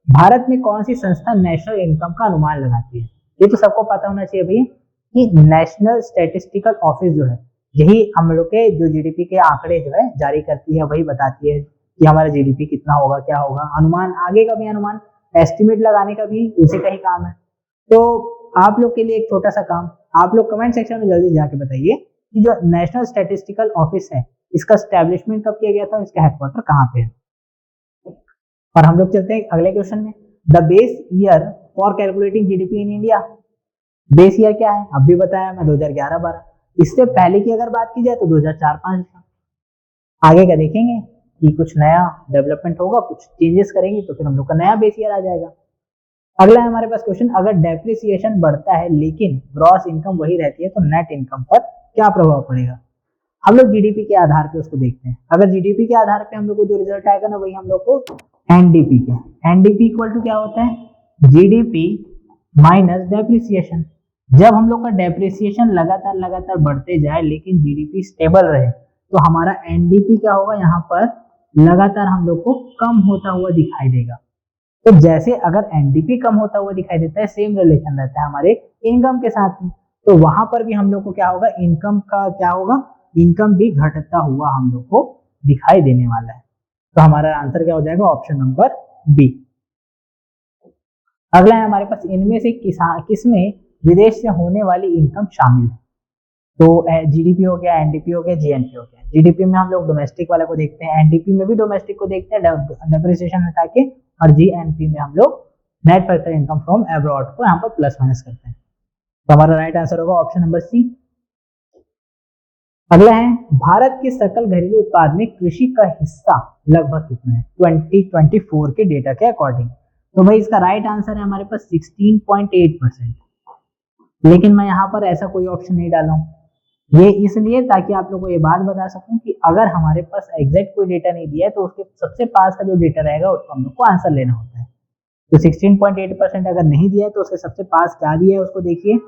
भारत में कौन सी संस्था नेशनल इनकम का अनुमान लगाती है? ये तो सबको पता होना चाहिए भैया कि नेशनल स्टैटिस्टिकल ऑफिस जो है यही हम लोग के जो जीडीपी के आंकड़े जो है जारी करती है, वही बताती है कि हमारा जीडीपी कितना होगा, क्या होगा। अनुमान, आगे का भी अनुमान, एस्टिमेट लगाने का भी उसी का ही काम है। तो आप लोग के लिए एक छोटा सा काम, आप लोग कमेंट सेक्शन में जल्दी जाके बताइए कि जो नेशनल स्टैटिस्टिकल ऑफिस है इसका स्टैब्लिशमेंट कब किया गया था, इसका हेडक्वार्टर कहाँ पे है। और हम लोग चलते हैं अगले क्वेश्चन में। The base year for calculating GDP in India. Base year क्या है, अब भी बताया मैं, 2011-12। इससे पहले की अगर बात की जाए तो 2004-5 था। आगे का देखेंगे कि कुछ नया डेवलपमेंट होगा, कुछ चेंजेस करेंगे तो फिर हम लोग का नया बेस ईयर आ जाएगा। अगला है हमारे पास क्वेश्चन, अगर डेप्रिसिएशन बढ़ता है लेकिन ग्रॉस इनकम वही रहती है तो नेट इनकम पर क्या प्रभाव पड़ेगा? हम लोग जीडीपी के आधार पे उसको देखते हैं। अगर जीडीपी के आधार पे हम लोग को जो रिजल्ट आएगा ना, वही हम लोग को एनडीपी के, एनडीपी इक्वल टू क्या होता है, जीडीपी माइनस डेप्रिसिएशन। जब हम लोग का डेप्रिसिएशन लगातार लगातार बढ़ते जाए लेकिन जीडीपी स्टेबल रहे तो हमारा एनडीपी क्या होगा, यहाँ पर लगातार हम लोग को कम होता हुआ दिखाई देगा। तो जैसे अगर एनडीपी कम होता हुआ दिखाई देता है, सेम रिलेशन रहता है हमारे इनकम के साथ में, तो वहां पर भी हम लोग को क्या होगा, इनकम का क्या होगा, इनकम भी घटता हुआ हम लोग को दिखाई देने वाला है। तो हमारा आंसर क्या हो जाएगा, ऑप्शन नंबर बी। अगला है हमारे पास, इनमें से किसमें विदेश से होने वाली इनकम शामिल है? तो जीडीपी हो गया, एनडीपी हो गया, जीएनपी हो गया। जीडीपी में हम लोग डोमेस्टिक वाले को देखते हैं, एनडीपी में भी डोमेस्टिक को देखते हैं डेप्रिसिएशन हटा के, और जीएनपी में हम लोग net factor income from abroad को यहाँ पर प्लस माइनस करते हैं। तो हमारा राइट आंसर होगा ऑप्शन नंबर सी। अगला है, भारत के सकल घरेलू उत्पाद में कृषि का हिस्सा लगभग कितना है 2024 के डेटा के अकॉर्डिंग? तो भाई इसका राइट आंसर है हमारे पास 16.8%। लेकिन मैं यहाँ पर ऐसा कोई ऑप्शन नहीं डाला हूँ, ये इसलिए ताकि आप लोगों को ये बात बता सकूं कि अगर हमारे पास एग्जैक्ट कोई डेटा नहीं दिया है तो उसके सबसे पास का जो डेटा रहेगा उसको हम लोग को आंसर लेना होता है। तो 16.8% अगर नहीं दिया है तो उसके सबसे पास क्या दिया है उसको देखिए।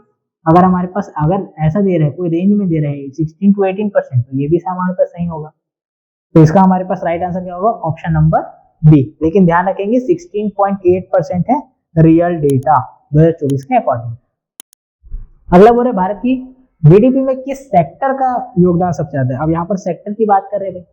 अगर हमारे पास अगर ऐसा दे रहे हैं, कोई रेंज में दे रहे हैं 16 to 18%, तो ये भी हमारे पास सही होगा। तो इसका हमारे पास राइट आंसर क्या होगा, ऑप्शन नंबर बी। लेकिन ध्यान रखेंगे 16.8% है रियल डेटा 2024 के अकॉर्डिंग। अगला बोल रहे भारत की जीडीपी में किस सेक्टर का योगदान सबसे ज्यादा है? अब यहाँ पर सेक्टर की बात कर रहे हैं।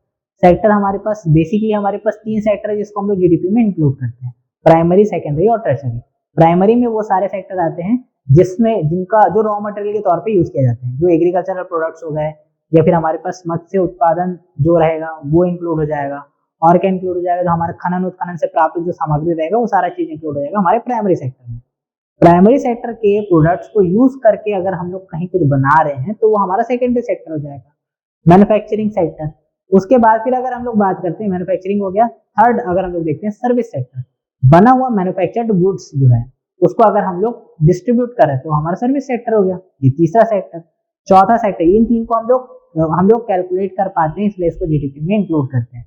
सेक्टर हमारे पास बेसिकली हमारे पास 3 सेक्टर है जिसको हम लोग जीडीपी में इंक्लूड करते हैं, प्राइमरी, सेकेंडरी और टर्शरी। प्राइमरी में वो सारे सेक्टर आते हैं जिसमें जिनका जो रॉ मटेरियल के तौर पे यूज किए जाते हैं, जो एग्रीकल्चरल प्रोडक्ट्स हो गए, या फिर हमारे पास मत्स्य उत्पादन जो रहेगा वो इंक्लूड हो जाएगा, और क्या इंक्लूड हो जाएगा, जो हमारे खनन उत्खनन से प्राप्त जो सामग्री रहेगा वो सारा चीज इंक्लूड हो जाएगा हमारे प्राइमरी सेक्टर में। प्राइमरी सेक्टर के प्रोडक्ट्स को यूज करके अगर हम लोग कहीं कुछ बना रहे हैं तो वो हमारा सेकेंडरी सेक्टर हो जाएगा, मैन्युफैक्चरिंग सेक्टर। उसके बाद फिर अगर हम लोग बात करते हैं, मैन्युफैक्चरिंग हो गया। थर्ड अगर हम लोग देखते हैं सर्विस सेक्टर, बना हुआ मैन्युफैक्चर्ड गुड्स जो है उसको अगर हम लोग डिस्ट्रीब्यूट करें तो हमारा सर्विस सेक्टर हो गया, ये तीसरा सेक्टर। चौथा सेक्टर, इन तीन को हम लोग कैलकुलेट कर पाते हैं, इसलिए इसको जीडीपी में इंक्लूड करते हैं।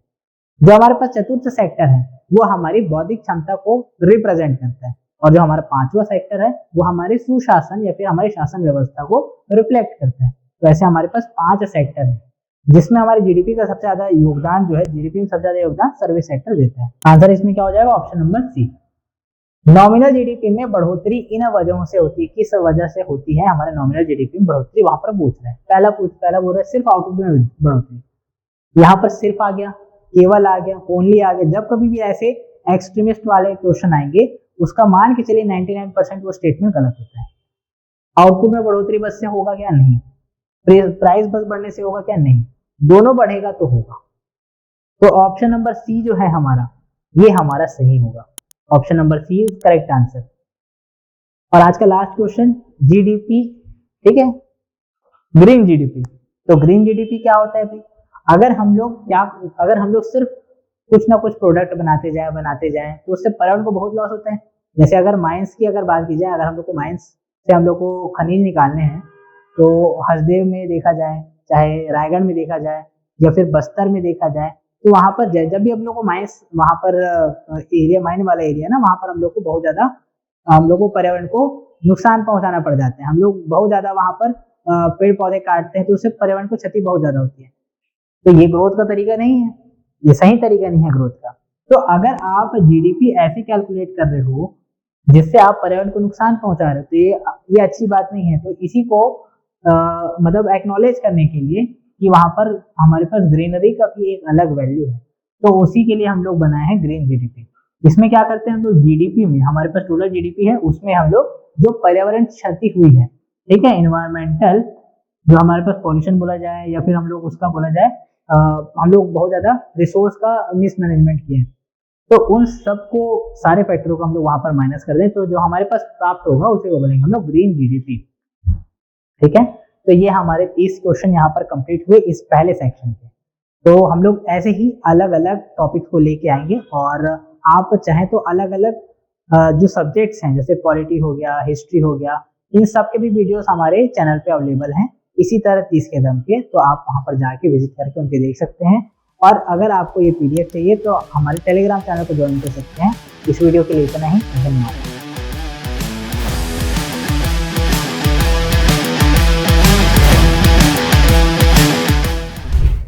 जो हमारे पास चतुर्थ सेक्टर है वो हमारी बौद्धिक क्षमता को रिप्रेजेंट करता है, और जो हमारा पांचवा सेक्टर है वो हमारे सुशासन या फिर हमारी शासन व्यवस्था को रिफ्लेक्ट करता है। तो ऐसे हमारे पास 5 सेक्टर है जिसमें हमारे जीडीपी का सबसे ज्यादा योगदान जो है, जीडीपी में सबसे ज्यादा योगदान सर्विस सेक्टर देता है। आंसर इसमें क्या हो जाएगा, option number C. Nominal GDP में बढ़ोतरी इन वजहों से होती है, किस वजह से होती है हमारे नॉमिनल जीडीपी में बढ़ोतरी, वहां पर पूछ रहे हैं। पहला बोल रहा है सिर्फ आउटपुट में बढ़ोतरी, यहाँ पर सिर्फ आ गया, केवल आ गया, ओनली आ गया। जब कभी भी ऐसे एक्सट्रीमिस्ट वाले क्वेश्चन आएंगे उसका मान के चलिए 99% वो स्टेटमेंट गलत होता है। आउटपुट में बढ़ोतरी बस से होगा क्या, नहीं। प्राइस बस बढ़ने से होगा क्या, नहीं। दोनों बढ़ेगा तो होगा। तो ऑप्शन नंबर सी जो है हमारा, ये हमारा सही होगा। Option number C is correct answer. और आज का लास्ट क्वेश्चन, जीडीपी, ठीक है, ग्रीन जीडीपी। तो ग्रीन जीडीपी क्या होता है भाई, अगर हम लोग सिर्फ कुछ ना कुछ प्रोडक्ट बनाते जाए तो उससे पर्यावरण को बहुत लॉस होता है। जैसे अगर माइंस की अगर बात की जाए, अगर हम लोग को माइंस से हम लोग को खनिज निकालने हैं तो हसदेव में देखा जाए, चाहे रायगढ़ में देखा जाए, या फिर बस्तर में देखा जाए, तो वहां पर जब भी हम लोग को माइंस, वहां पर एरिया, माइन वाला एरिया ना, वहां पर हम लोग को बहुत ज्यादा हम लोग को पर्यावरण को नुकसान पहुंचाना पड़ जाता है। हम लोग बहुत ज्यादा वहां पर पेड़ पौधे काटते हैं, तो उससे पर्यावरण को क्षति बहुत ज्यादा होती है। तो ये ग्रोथ का तरीका नहीं है, ये सही तरीका नहीं है ग्रोथ का। तो अगर आप जीडीपी ऐसे कैलकुलेट कर रहे हो जिससे आप पर्यावरण को नुकसान पहुंचा रहे हो, तो ये अच्छी बात नहीं है। तो इसी को मतलब एक्नॉलेज करने के लिए कि वहां पर हमारे पास ग्रीनरी का भी एक अलग वैल्यू है, तो उसी के लिए हम लोग बनाए हैं ग्रीन जीडीपी। इसमें क्या करते हैं हम लोग, जीडीपी में हमारे पास टोटल जीडीपी है, उसमें हम लोग जो पर्यावरण क्षति हुई है, ठीक है, इन्वायरमेंटल, जो हमारे पास पॉल्यूशन बोला जाए या फिर हम लोग उसका बोला जाए हम लोग बहुत ज्यादा रिसोर्स का मिसमैनेजमेंट किए, तो उन सबको सारे फैक्टरों को हम लोग वहां पर माइनस कर दें, तो जो हमारे पास प्राप्त होगा उसे वो बोलेंगे हम लोग ग्रीन जीडीपी। ठीक है, तो ये हमारे 30 क्वेश्चन यहाँ पर कंप्लीट हुए इस पहले सेक्शन के। तो हम लोग ऐसे ही अलग अलग टॉपिक को लेके आएंगे, और आप चाहें तो अलग अलग जो सब्जेक्ट्स हैं जैसे पॉलिटी हो गया, हिस्ट्री हो गया, इन सब के भी वीडियोस हमारे चैनल पे अवेलेबल हैं इसी तरह 30 के दम के, तो आप वहां पर जाके विजिट करके उनके देख सकते हैं। और अगर आपको ये पीडीएफ चाहिए तो हमारे टेलीग्राम चैनल को ज्वाइन कर सकते हैं। इस वीडियो के लिए इतना ही, धन्यवाद।